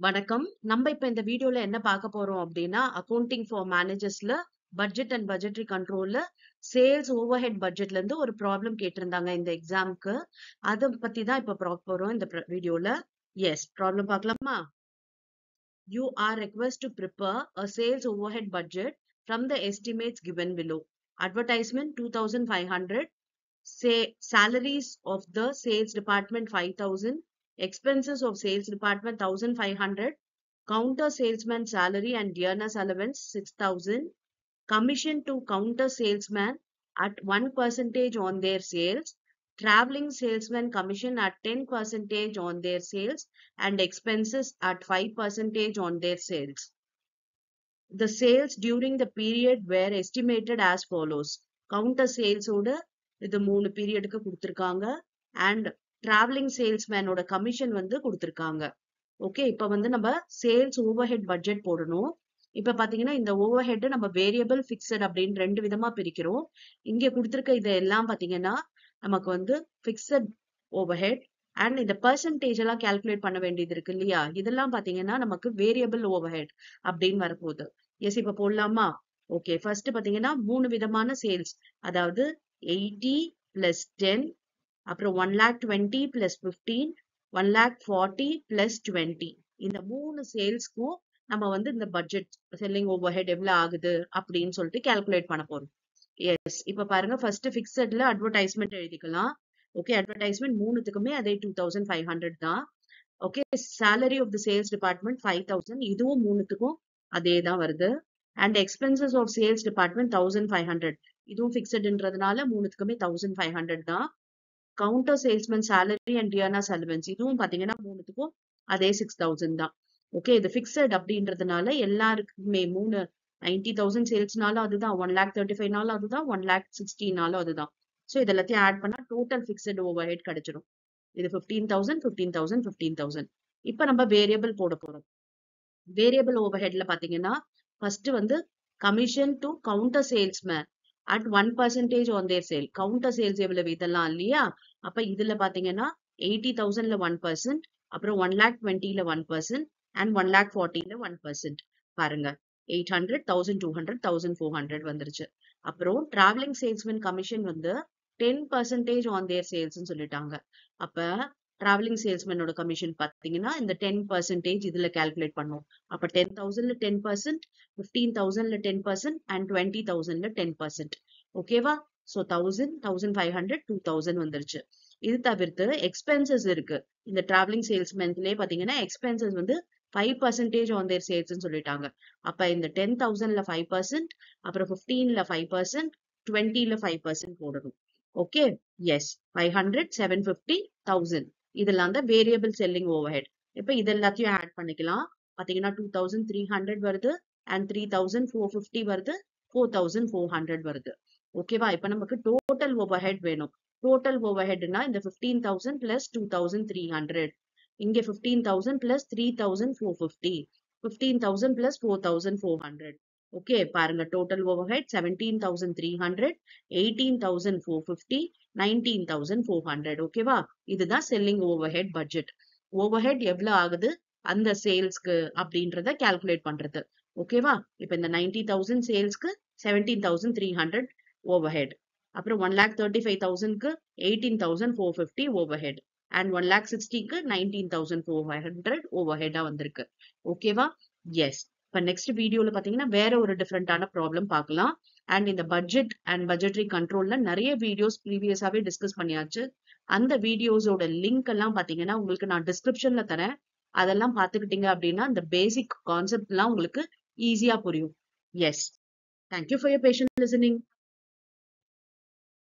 வணக்கம். நம்ம இப்ப இந்த வீடியோல என்ன பார்க்க போறோம் அப்படின்னா, அக்கவுண்டிங் ஃபார் மேனேஜர்ஸ்ல பட்ஜெட் அண்ட் பட்ஜெட்டரி கண்ட்ரோல்ல சேல்ஸ் ஓவர்ஹெட் பட்ஜெட்ல இருந்து ஒரு ப்ராப்ளம் கேட்டிருந்தாங்க இந்த எக்ஸாம்க்கு. அத பத்தி தான் இப்ப பார்க்க போறோம் இந்த வீடியோல. எஸ், ப்ராப்ளம் பார்க்கலாமா? You are requested to prepare a sales overhead budget from the estimates given below. Advertisement 2,500. Say salaries of the sales department 5,000. Expenses of sales department 1,500. Counter salesman salary and dearness allowance 6,000. Commission to counter salesman at 1% on their sales. Traveling salesman commission at 10% on their sales and expenses at 5% on their sales. The sales during the period were estimated as follows. Counter sales ஓட இது 3 பீரியடுக்கு கொடுத்திருக்காங்க and traveling salesman ஓட commission வந்து கொடுத்திருக்காங்க. Okay, இப்ப வந்து நம்ம sales overhead budget போடணும். இப்ப பாத்தீங்கன்னா இந்த ஓவர்ஹெட் நம்ம வேரியபிள் பிக்சட் அப்படின்னு 2 விதமா பிரிக்கிறோம். இங்க கொடுத்திருக்க இதெல்லாம் பாத்தீங்கன்னா நமக்கு வந்து பிக்சட் ஓவர்ஹெட் அண்ட் இந்த பெர்சன்டேஜ் எல்லாம் கால்குலேட் பண்ண வேண்டியது இருக்கு இல்லையா? இதெல்லாம் பாத்தீங்கன்னா நமக்கு வேரியபிள் ஓவர்ஹெட் அப்படின்னு வரப்போகுது. எஸ், இப்ப போடலாமா? ஓகே, ஃபர்ஸ்ட் பாத்தீங்கன்னா 3 விதமான சேல்ஸ், அதாவது 80 பிளஸ் 10, அப்புறம் 1,20,000 பிளஸ் 15, 1,40,000 பிளஸ் 20. இந்த 3 சேல்ஸ்க்கும் நம்ம வந்து இந்த பட்ஜெட் செல்லிங் ஓவர்ஹெட் எவ்வளவு ஆகுது அப்படின்னு சொல்லிட்டு கால்குலேட் பண்ண போறோம். எஸ், இப்ப பாருங்க, ஃபர்ஸ்ட் பிக்சட்ல அட்வர்டைஸ்மெண்ட் எழுதிக்கலாம். ஓகே, அட்வர்டைஸ்மெண்ட் 3த்துக்குமே அதே 2,500 தான். Okay, salary of the sales department 5,000, இதுவும் 3த்துக்கும் அதே தான் வருது. And expenses of sales department 1,500, இதுவும் பிக்சட்ன்றதுனால 3த்துக்குமே 1,500 தான். Counter salesman salary and dearness allowance, இதுவும் பாத்தீங்கன்னா 3த்துக்கும் அதே 6,000 தான். ஓகே, இது பிக்சட் அப்படின்றதுனால எல்லாருக்குமே 90,000 சேல்ஸ்னாலும் அதுதான், 1,35,000 அதுதான், 1,60,000 அதுதான். சோ இது எல்லாத்தையும் ஆட் பண்ணா டோட்டல் பிக்சட் ஓவர்ஹெட் கிடைச்சிடும். இது 15,000, 15,000, 15,000. இப்ப நம்ம வேரியபிள் போட போறோம். வேரியபிள் ஓவர்ஹெட்ல பாத்தீங்கன்னா ஃபர்ஸ்ட் வந்து commission to counter salesman at 1% on their sale. Counter sales எவ்வளவு இதெல்லாம் இல்லையா? அப்ப இதுல பாத்தீங்கன்னா 80,000ல 1%, அப்புறம் 1,20,000ல 1% and 1,40,000ல 1%. பாருங்க, 800, 1,200, 1,400 வந்துருச்சு. அப்புறம் டிராவலிங் சேல்ஸ்மேன் கமிஷன் வந்து 10% on their sales சொல்லிட்டாங்க. அப்ப டிராவலிங் சேல்ஸ்மேனோட கமிஷன் பாத்தீங்கன்னா இந்த 10% இதுல கால்குலேட் பண்ணும். அப்ப 10,000ல 10%, 15,000ல 10% and 20,000ல 10%. ஓகேவா? சோ 1,000, 1,500, 2,000 வந்துருச்சு. இது தவிர்த்து எக்ஸ்பென்சஸ் இருக்கு. இந்த டிராவலிங் சேல்ஸ்மேன்லயே பாத்தீங்கன்னா எக்ஸ்பென்சஸ் வந்து 5% on their sales சொல்லிட்டாங்க. அப்ப இந்த 10,000ல 5%, அப்புறம் 15ல 5%, 20ல 5% போடணும். ஓகே, எஸ், 500, 750, 1,000 இதெல்லாம் தான் வேரியபிள் செல்லிங் ஓவர்ஹெட். இப்ப இது எல்லாத்தையும் ஆட் பண்ணிக்கலாம். பாத்தீங்கன்னா 2,300 வருது அண்ட் 3,450 வருது, 4,400 வருது. ஓகேவா? இப்ப நமக்கு டோட்டல் ஓவர்ஹெட் வேணும். டோட்டல் ஓவர்ஹெட்னா இந்த 15,000 பிளஸ் 2,300, இங்க 15,000 பிளஸ் 3,450, 15,000 பிளஸ் 4,400. ஓகே, பாருங்க, டோட்டல் ஓவர்ஹெட் 17,300, 18,450, 19,400. ஓகேவா? இதுதான் செல்லிங் ஓவர்ஹெட் பட்ஜெட். ஓவர்ஹெட் எவ்வளவு ஆகுது அந்த சேல்ஸ்க்கு அப்படின்றத கால்குலேட் பண்றது. ஓகேவா? இப்ப இந்த 90,000 சேல்ஸ்க்கு 17,300 ஓவர்ஹெட், அப்புறம் 1,35,000க்கு 18,450 ஓவர்ஹெட் அண்ட் 1,60,000க்கு 19,400 ஓவர்ஹெட்டா வந்திருக்கு. ஓகேவா? எஸ். இப்ப நெக்ஸ்ட் வீடியோல பாத்தீங்கன்னா வேற ஒரு டிஃபரெண்டான ப்ராப்ளம் பார்க்கலாம். அண்ட் இந்த பட்ஜெட் அண்ட் பட்ஜெட்டரி கண்ட்ரோல்ல நிறைய வீடியோஸ் ப்ரீவியஸாவே டிஸ்கஸ் பண்ணியாச்சு. அந்த வீடியோஸோட லிங்க் எல்லாம் பாத்தீங்கன்னா உங்களுக்கு நான் டிஸ்கிரிப்ஷன்ல தரேன். அதெல்லாம் பாத்துக்கிட்டீங்க அப்படின்னா இந்த பேசிக் கான்செப்ட் எல்லாம் உங்களுக்கு ஈஸியா புரியும். Yes, thank you for your patient listening.